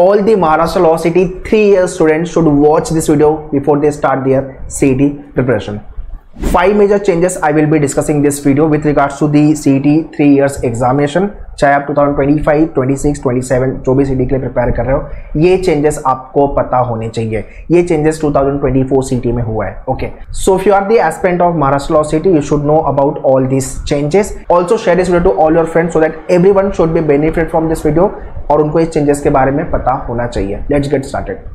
all the Maharashtra Law City 3-year students should watch this video before they start their CET preparation. 5 major changes I will be discussing this video with regards to the CET 3 years examination. चाहे आप 2025, 26, 27 जो भी CET के लिए prepare कर रहे हो, ये चेंजेस आपको पता होने चाहिए. ये चेंजेस 2024 CET में हुआ है. Okay, so if you are the aspirant of Maharashtra law CET, you should know about all these changes. Also share this video to all your friends so that everyone should be benefit from this video और उनको इस changes के बारे में पता होना चाहिए. Let's get started.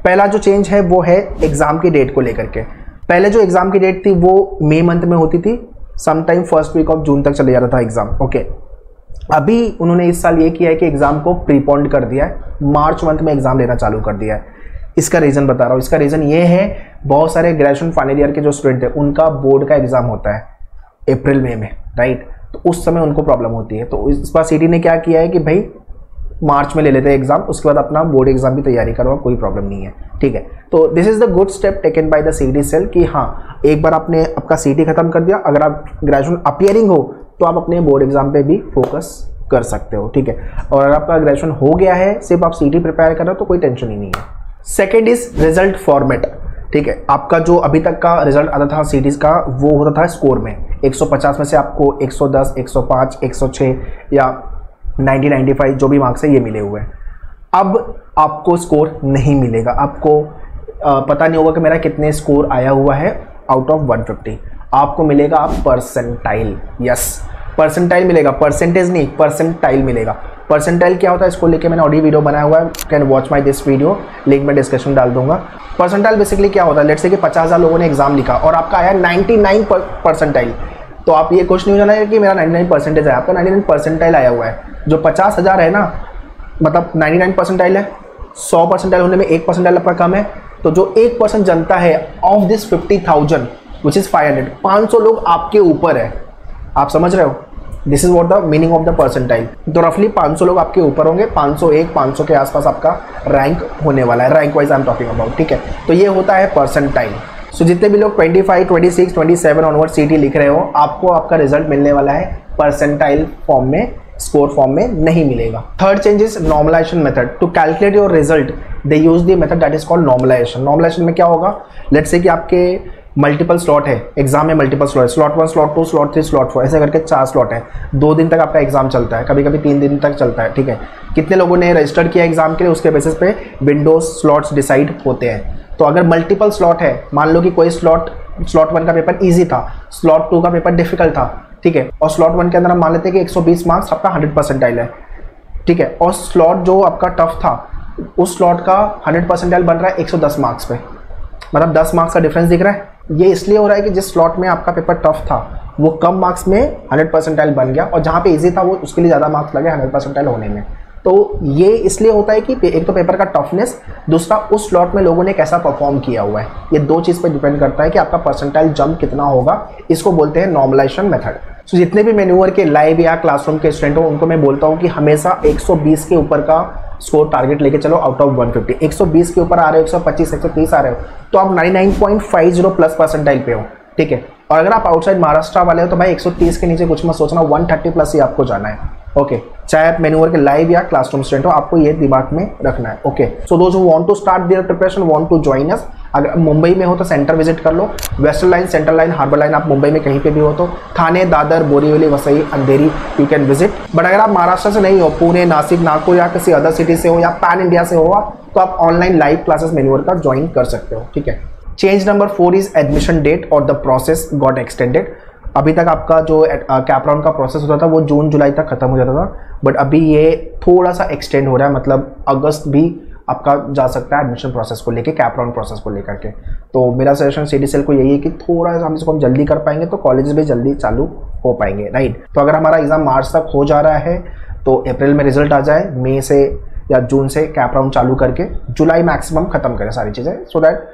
पहला जो चेंज है वो है एग्जाम की डेट को लेकर के. पहले जो एग्जाम की डेट थी वो मई मंथ में होती थी, sometime first week of June तक चले जाता था एग्जाम. ओके, अभी उन्होंने इस साल ये किया है कि एग्जाम को प्रीपोन्ड कर दिया है, मार्च मंथ में एग्जाम लेना चालू कर दिया है. इसका रीजन बता रहा हूँ. इसका रीजन ये है, बहुत सारे ग्रेजुएशन फाइनल ईयर के जो स्टूडेंट है उनका बोर्ड का एग्जाम होता है अप्रैल मई में, राइट. तो उस समय उनको प्रॉब्लम होती है. तो इस बार सिटी ने क्या किया है कि भाई मार्च में ले लेते हैं एग्जाम, उसके बाद अपना बोर्ड एग्जाम की तैयारी करो, कोई प्रॉब्लम नहीं है. ठीक है, तो this is the good step taken by the सीटी सेल कि हाँ, एक बार आपने आपका सीटी खत्म कर दिया, अगर आप ग्रेजुएशन अपीयरिंग हो तो आप अपने बोर्ड एग्जाम पे भी फोकस कर सकते हो. ठीक है, और अगर आपका ग्रेजुएशन हो गया है, सिर्फ आप सीटी प्रिपेयर कर रहे हो तो कोई टेंशन ही नहीं है. Second is result format. ठीक है, आपका जो अभी तक का रिजल्ट आता था सीटीज का वो होता था स्कोर में. 150 में से आपको 110, 105, 106 या 90, 95 जो भी मार्क्स है ये मिले हुए हैं. अब आपको स्कोर नहीं मिलेगा. आपको पता नहीं होगा कि मेरा कितने स्कोर आया हुआ है आउट ऑफ 150. आपको मिलेगा आप परसेंटाइल. यस, परसेंटाइल मिलेगा, परसेंटेज नहीं, परसेंटाइल मिलेगा. परसेंटाइल क्या होता है इसको लेके मैंने ऑडियो वीडियो बनाया हुआ है, can watch my this video, link में डिस्क्रिप्शन डाल दूंगा. परसेंटाइल बेसिकली क्या होता है, लेट्स से कि 50,000 लोगों ने एग्जाम लिखा और आपका आया 99 परसेंटाइल. तो आप ये खुश नहीं हो जाना है कि मेरा 99 परसेंटेज है, आपका 99 परसेंटाइल आया हुआ है. जो 50,000 है ना, मतलब 99 परसेंटाइल है, 100 परसेंटाइल होने में 1 परसेंटाइल आपका कम है. तो जो 1% जनता है ऑफ दिस 50,000 विच इज 500 लोग आपके ऊपर है. आप समझ रहे हो, this is what the meaning of the percentile. तो रफली 500 लोग आपके ऊपर होंगे, 501, 500 के आसपास आपका रैंक होने वाला है. Rank wise I am talking about. ठीक है, तो ये होता है परसेंटाइल. सो जितने भी लोग 25, 26, 27 ऑनवर्ड सीटी लिख रहे हो, आपको आपका रिजल्ट मिलने वाला है परसेंटाइल फॉर्म में, स्कोर फॉर्म में नहीं मिलेगा. Third change is normalization method. To calculate your result they use the method that is called normalization. Normalization में क्या होगा, लेट्स से कि आपके मल्टीपल स्लॉट है एग्जाम में, मल्टीपल स्लॉट है, स्लॉट 1, स्लॉट 2, स्लॉट 3, स्लॉट 4 ऐसे करके 4 स्लॉट है. 2 दिन तक आपका एग्जाम चलता है, कभी कभी 3 दिन तक चलता है. ठीक है, कितने लोगों ने रजिस्टर्ड किया एग्जाम के लिए उसके बेसिस पे विंडोज स्लॉट्स डिसाइड होते हैं. तो अगर मल्टीपल स्लॉट है, मान लो कि कोई स्लॉट 1 का पेपर ईजी था, स्लॉट 2 का पेपर डिफिकल्ट था. ठीक है, और स्लॉट 1 के अंदर हम मान लेते हैं कि 120 मार्क्स आपका 100 परसेंटाइल है. ठीक है, और स्लॉट जो आपका टफ था उस स्लॉट का 100 परसेंटाइल बन रहा है 110 मार्क्स पे, मतलब 10 मार्क्स का डिफरेंस दिख रहा है. ये इसलिए हो रहा है कि जिस स्लॉट में आपका पेपर टफ था वो कम मार्क्स में 100 परसेंटाइल बन गया, और जहाँ पे इजी था वो उसके लिए ज़्यादा मार्क्स लगे 100 परसेंटाइल होने में. तो ये इसलिए होता है कि एक तो पेपर का टफनेस, दूसरा उस स्लॉट में लोगों ने कैसा परफॉर्म किया हुआ है. ये 2 चीज़ पे डिपेंड करता है कि आपका परसेंटाइल जंप कितना होगा. इसको बोलते हैं नॉर्मलाइजेशन मेथड. सो जितने भी मैन्यूअर के लाइव या क्लासरूम के स्टूडेंट हो उनको मैं बोलता हूँ कि हमेशा 120 के ऊपर का स्कोर टारगेट लेके चलो आउट ऑफ 150. 120 के ऊपर आ रहे हो, 125, 130 आ रहे हो तो आप 99.50 प्लस परसेंटाइल पे हो. ठीक है, और अगर आप आउटसाइड महाराष्ट्र वाले हो तो भाई 130 के नीचे कुछ मत सोचना, 130 प्लस ही आपको जाना है. ओके, चाहे आप मैन्यूअर के लाइव या क्लासरूम स्टूडेंट हो, आपको ये दिमाग में रखना है. Okay, so those who want to start their preparation, want to join us, अगर मुंबई में हो तो सेंटर विजिट कर लो. Western line, central line, harbour line, आप मुंबई में कहीं पे भी हो तो Thane, Dadar, Borivali, Vasai, Andheri you can visit. But अगर आप महाराष्ट्र से नहीं हो, पुणे, नासिक, नागपुर या किसी अदर सिटी से हो या पैन इंडिया से हो, तो आप ऑनलाइन लाइव क्लासेस मैन्यूअर का ज्वाइन कर सकते हो. ठीक है. Change number 4 is admission date और द प्रोसेस गॉट एक्सटेंडेड. अभी तक आपका जो कैप राउंड का प्रोसेस होता था वो जून जुलाई तक खत्म हो जाता था, बट अभी ये थोड़ा सा एक्सटेंड हो रहा है, मतलब अगस्त भी आपका जा सकता है एडमिशन प्रोसेस को लेके, कैप राउंड प्रोसेस को लेकर के. तो मेरा सजेशन सीटी सेल को यही है कि थोड़ा सा हम जल्दी कर पाएंगे तो कॉलेजेस भी जल्दी चालू हो पाएंगे, राइट. तो अगर हमारा एग्जाम मार्च तक हो जा रहा है तो अप्रैल में रिजल्ट आ जाए, मई से या जून से कैप राउंड चालू करके जुलाई मैक्सिमम खत्म करें सारी चीज़ें, सो दैट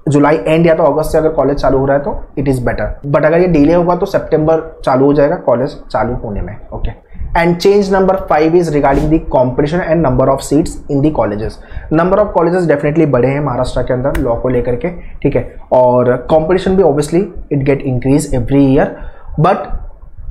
जुलाई एंड या तो अगस्त से अगर कॉलेज चालू हो रहा है तो इट इज़ बेटर. बट अगर ये डिले होगा तो सितंबर चालू हो जाएगा कॉलेज चालू होने में. Okay, and change number 5 is regarding the competition and number of seats in the colleges. Number of colleges definitely बढ़े हैं महाराष्ट्र के अंदर लॉ को लेकर के, ठीक है, और कॉम्पिटिशन भी obviously it get increase every year, but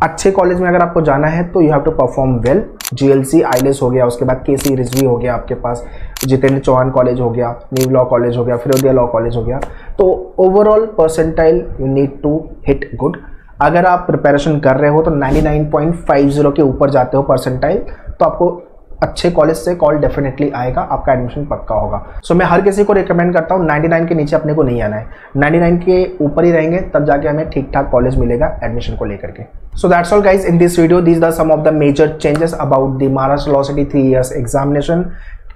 अच्छे कॉलेज में अगर आपको जाना है तो you have to perform well. GLC ILS हो गया, उसके बाद केसी रिजवी हो गया, आपके पास जितेंद्र चौहान कॉलेज हो गया, नीव लॉ कॉलेज हो गया, फिरोदिया लॉ कॉलेज हो गया। तो overall percentile you need to hit good. अगर आप प्रिपरेशन कर रहे हो तो 99.50 के ऊपर जाते हो परसेंटाइल, तो आपको अच्छे कॉलेज से कॉल डेफिनेटली आएगा, आपका एडमिशन पक्का होगा। सो मैं हर किसी को रिकमेंड करता हूँ 99 के नीचे अपने को नहीं आना है, 99 के ऊपर ही रहेंगे तब जाके हमें ठीक ठाक कॉलेज मिलेगा एडमिशन को लेकर के। So that's all guys in this video, these are some of the major changes about the Maharashtra law CET 3 years examination.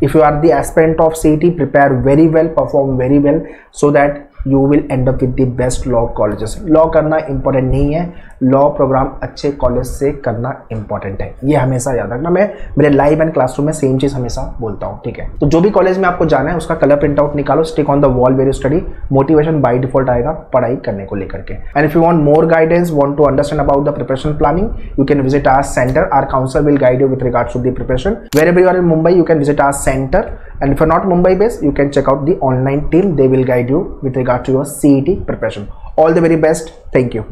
If you are the aspirant of CET, prepare very well, perform very well, so that you will end up with the best law colleges. Law करना important नहीं है, law programme अच्छे college से करना important है, ये हमेशा याद रखना। मैं मेरे लाइव एंड क्लासरूम में सेम चीज हमेशा बोलता हूँ, ठीक है। तो जो भी कॉलेज में आपको जाना है उसका कलर प्रिंट आउट निकालो, stick on the wall where you study, motivation by default आएगा पढ़ाई करने को लेकर के। And if you want more guidance, want to understand about the preparation planning, you can visit our centre. Our counsellor will guide you with regards to the preparation. Wherever you are in Mumbai, you can visit our center, and if you're not Mumbai based, you can check out the online team. They will guide you with regard to your CET preparation. All the very best. Thank you.